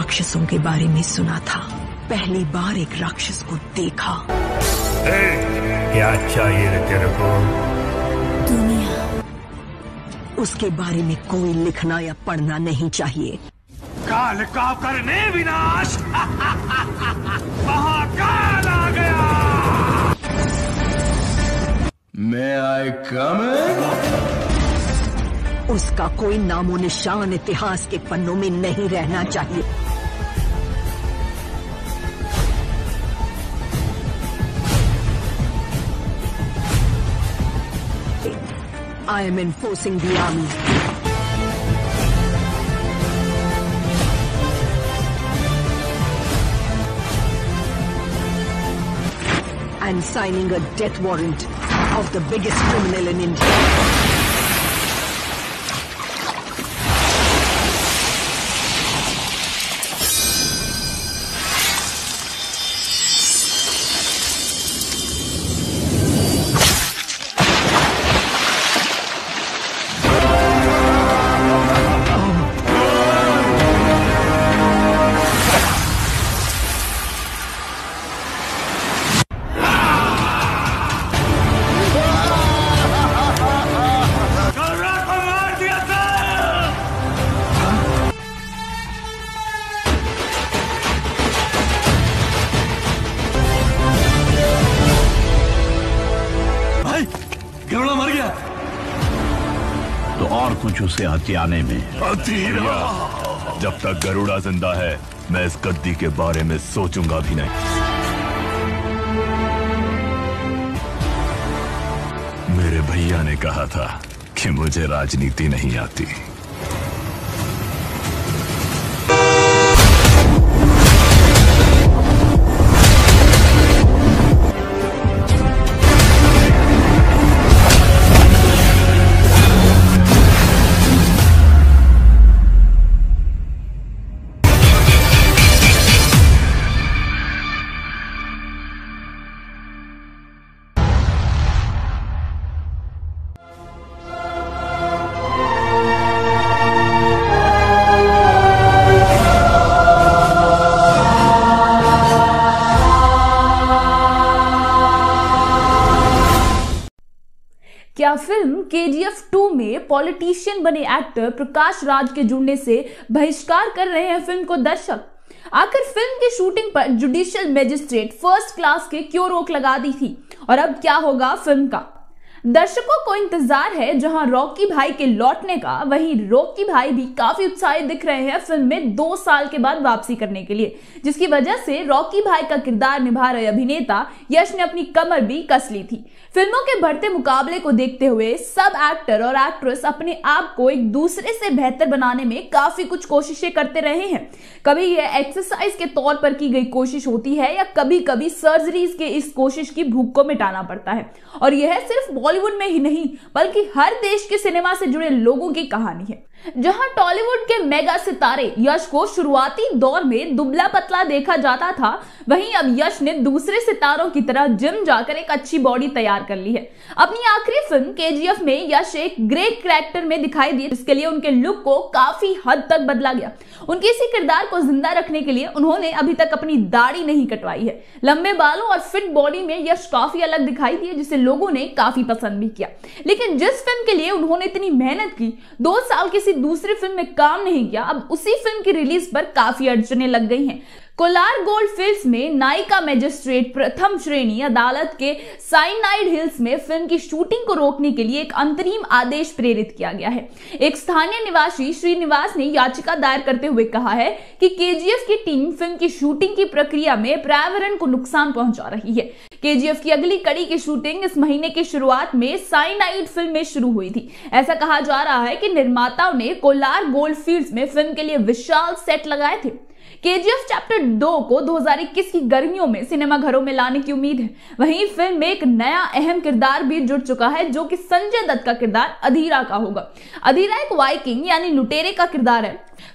राक्षसों के बारे में सुना था, पहली बार एक राक्षस को देखा। क्या चाहिए तेरे को? दुनिया। उसके बारे में कोई लिखना या पढ़ना नहीं चाहिए। काल का करने विनाश। महाकाल आ गया। May I come in? उसका कोई नामो निशान इतिहास के पन्नों में नहीं रहना चाहिए। I am enforcing the army. And signing a death warrant of the biggest criminal in India. Garuda मर गया तो और कुछ उसे हथियाने में। जब तक गरुड़ा जिंदा है मैं इस गद्दी के बारे में सोचूंगा भी नहीं। मेरे भैया ने कहा था कि मुझे राजनीति नहीं आती। क्या फिल्म KGF 2 में पॉलिटिशियन बने एक्टर प्रकाश राज के जुड़ने से बहिष्कार कर रहे हैं फिल्म को दर्शक? आखिर फिल्म की शूटिंग पर जुडिशियल मजिस्ट्रेट फर्स्ट क्लास के क्यों रोक लगा दी थी और अब क्या होगा फिल्म का? दर्शकों को इंतजार है जहां रॉकी भाई के लौटने का, वहीं रॉकी भाई भी काफी उत्साहित दिख रहे हैं फिल्म में 2 साल के बाद वापसी करने के लिए, जिसकी वजह से रॉकी भाई का किरदार निभा रहे अभिनेता यश ने अपनी कमर भी कस ली थी। फिल्मों के बढ़ते मुकाबले को देखते हुए सब एक्टर और एक्ट्रेस अपने आप को एक दूसरे से बेहतर बनाने में काफी कुछ कोशिशें करते रहे हैं। कभी यह एक्सरसाइज के तौर पर की गई कोशिश होती है या कभी कभी सर्जरीज के इस कोशिश की भूख को मिटाना पड़ता है। और यह सिर्फ बॉलीवुड में ही नहीं बल्कि हर देश के सिनेमा से जुड़े लोगों की कहानी है। जहां टॉलीवुड के मेगा सितारे यश को शुरुआती दौर में दुबला पतला देखा जाता था, वहीं अब यश ने दूसरे सितारों की तरह जिम जाकर एक अच्छी बॉडी तैयार कर ली है। अपनी आखिरी फिल्म KGF में यश एक ग्रेट कैरेक्टर में दिखाई दिए, जिसके लिए उनके लुक को काफी हद तक बदला गया। उनके इसी किरदार को जिंदा रखने के लिए उन्होंने अभी तक अपनी दाढ़ी नहीं कटवाई है। लंबे बालों और फिट बॉडी में यश काफी अलग दिखाई दिए, जिसे लोगों ने काफी पसंद भी किया। लेकिन जिस फिल्म के लिए उन्होंने इतनी मेहनत की, 2 साल किसी दूसरी फिल्म में काम नहीं किया, अब उसी फिल्म की रिलीज पर काफी अड़चनें लग गई हैं। कोलार गोल्ड फील्ड्स में नायिका मजिस्ट्रेट प्रथम श्रेणी अदालत के साइनाइड हिल्स में फिल्म की शूटिंग को रोकने के लिए एक अंतरिम आदेश प्रेरित किया गया है। एक स्थानीय निवासी श्रीनिवास ने याचिका दायर करते हुए कहा है कि KGF की टीम फिल्म की शूटिंग की प्रक्रिया में पर्यावरण को नुकसान पहुंचा रही है। KGF की अगली कड़ी की शूटिंग इस महीने की शुरुआत में साइनाइड फिल्म में शुरू हुई थी। ऐसा कहा जा रहा है कि निर्माताओं ने कोलार गोल्ड फील्ड्स में फिल्म के लिए विशाल सेट लगाए थे। KGF चैप्टर 2 को 2021 की गर्मियों में सिनेमाघरों में लाने की उम्मीद है। वहीं फिल्म में एक नया अहम किरदार भी जुड़ चुका है, जो कि संजय दत्त का किरदार अधीरा का होगा। अधीरा एक वाइकिंग यानी लुटेरे का किरदार है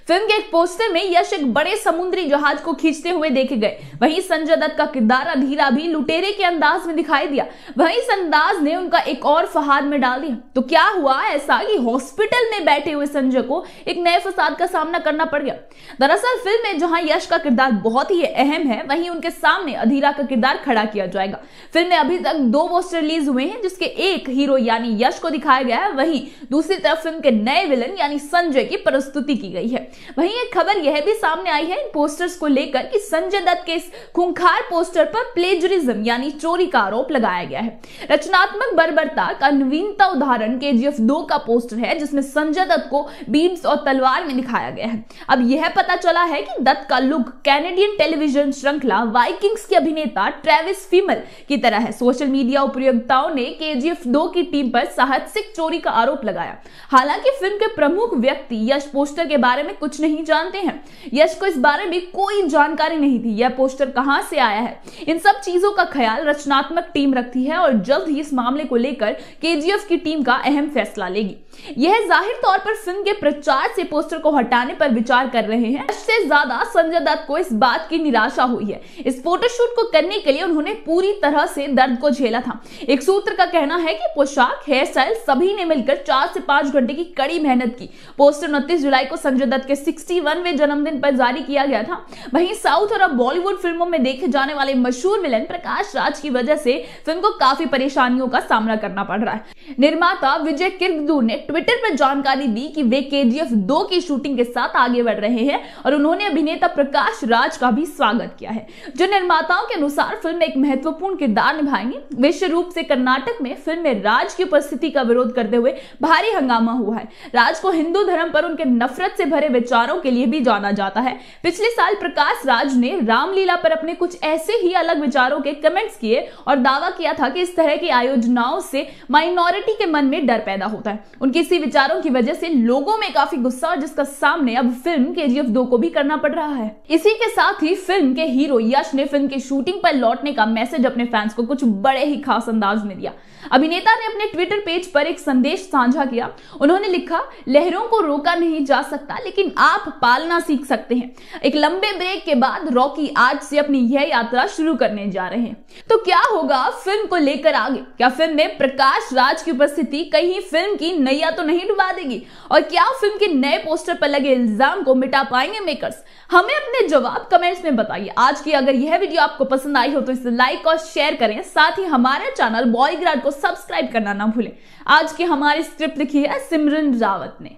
फिल्म के एक पोस्टर में यश एक बड़े समुद्री जहाज को खींचते हुए देखे गए। वहीं संजय दत्त का किरदार अधीरा भी लुटेरे के अंदाज में दिखाई दिया। वहीं इस अंदाज ने उनका एक और फसाद में डाल दिया। तो क्या हुआ ऐसा कि हॉस्पिटल में बैठे हुए संजय को एक नए फसाद का सामना करना पड़ गया। दरअसल फिल्म में जहां यश का किरदार बहुत ही अहम है, वहीं उनके सामने अधीरा का किरदार खड़ा किया जाएगा। फिल्म में अभी तक 2 पोस्टर रिलीज हुए हैं, जिसके एक हीरो यानी यश को दिखाया गया है, वहीं दूसरी तरफ फिल्म के नए विलन यानी संजय की प्रस्तुति की गई है। वहीं एक खबर यह भी सामने आई है इन पोस्टर्स को लेकर कि संजय दत्त के इस खूंखार पोस्टर पर प्लेजरिज्म यानी चोरी का आरोप लगाया गया है। रचनात्मक बर्बरता का नवीनता उदाहरण KGF 2 का पोस्टर है, जिसमें संजय दत्त को बीम्स और तलवार में दिखाया गया है। अब यह पता चला है कि दत्त का लुक कैनेडियन टेलीविजन श्रृंखला वाइकिंग्स के अभिनेता ट्रेविस फीमल की तरह है। सोशल मीडिया उपयोक्ताओं ने KGF 2 की टीम पर साहसिक चोरी का आरोप लगाया। हालांकि फिल्म के प्रमुख व्यक्ति यश पोस्टर के बारे में कुछ नहीं जानते हैं। यश को इस बारे में कोई जानकारी नहीं थी, यह पोस्टर कहां से आया है। इन सब चीजों का ख्याल रचनात्मक टीम रखती है और जल्द ही इस मामले को लेकर KGF की टीम का अहम फैसला लेगी। यह जाहिर तौर पर फिल्म के प्रचार से पोस्टर को हटाने पर विचार कर रहे हैं। इससे ज्यादा संजय दत्त को इस बात की निराशा हुई है। इस फोटोशूट को करने के लिए उन्होंने पूरी तरह से दर्द को झेला था। एक सूत्र का कहना है कि पोशाक, हेयर स्टाइल सभी ने मिलकर 4 से 5 घंटे की कड़ी मेहनत की। पोस्टर 29 जुलाई को संजय दत्त के 61वें जन्मदिन पर जारी किया गया था। वहीं साउथ और बॉलीवुड फिल्मों में देखे जाने वाले मशहूर विलन प्रकाश राज की वजह से फिल्म को काफी परेशानियों का सामना करना पड़ रहा है। निर्माता विजय किरगदूर ने ट्विटर पर जानकारी दी कि वे KGF 2 की शूटिंग के साथ आगे बढ़ रहे हैं और उन्होंने अभिनेता प्रकाश राज का भी स्वागत किया है, जो निर्माताओं के अनुसार फिल्म में एक महत्वपूर्ण किरदार निभाएंगे। विशेष रूप से कर्नाटक में फिल्म में राज की उपस्थिति का विरोध करते हुए भारी हंगामा हुआ है। राज को हिंदू धर्म पर उनके नफरत से भरे विचारों के लिए भी जाना जाता है। पिछले साल प्रकाश राज ने रामलीला पर अपने कुछ ऐसे ही अलग विचारों के कमेंट्स किए और दावा किया था कि इस तरह की आयोजनाओं से माइनॉरिटी के मन में डर पैदा होता है। उनके इसी विचारों की वजह से लोगों में काफी गुस्सा और जिसका सामने अब फिल्म KGF 2 को भी करना पड़ रहा है। इसी के साथ ही फिल्म के हीरो यश ने फिल्म की शूटिंग पर लौटने का मैसेज अपने फैंस को कुछ बड़े ही खास अंदाज में दिया। अभिनेता ने अपने ट्विटर पेज पर एक संदेश साझा किया। उन्होंने लिखा, लहरों को रोका नहीं जा सकता लेकिन आप पालना सीख सकते हैं। एक लंबे ब्रेक के बाद रॉकी आज से अपनी यह यात्रा शुरू करने जा रहे हैं। तो क्या होगा फिल्म को लेकर आगे? क्या फिल्म में प्रकाश राज की उपस्थिति कहीं फिल्म की नैया तो नहीं डुबा देगी? और क्या फिल्म के नए पोस्टर पर लगे इल्जाम को मिटा पाएंगे मेकर्स? हमें अपने जवाब कमेंट्स में बताइए। आज की अगर यह वीडियो आपको पसंद आई हो तो इसे लाइक और शेयर करें। साथ ही हमारे चैनल बॉलीग्राड को सब्सक्राइब करना ना भूलें। आज की हमारी स्क्रिप्ट लिखी है सिमरन रावत ने।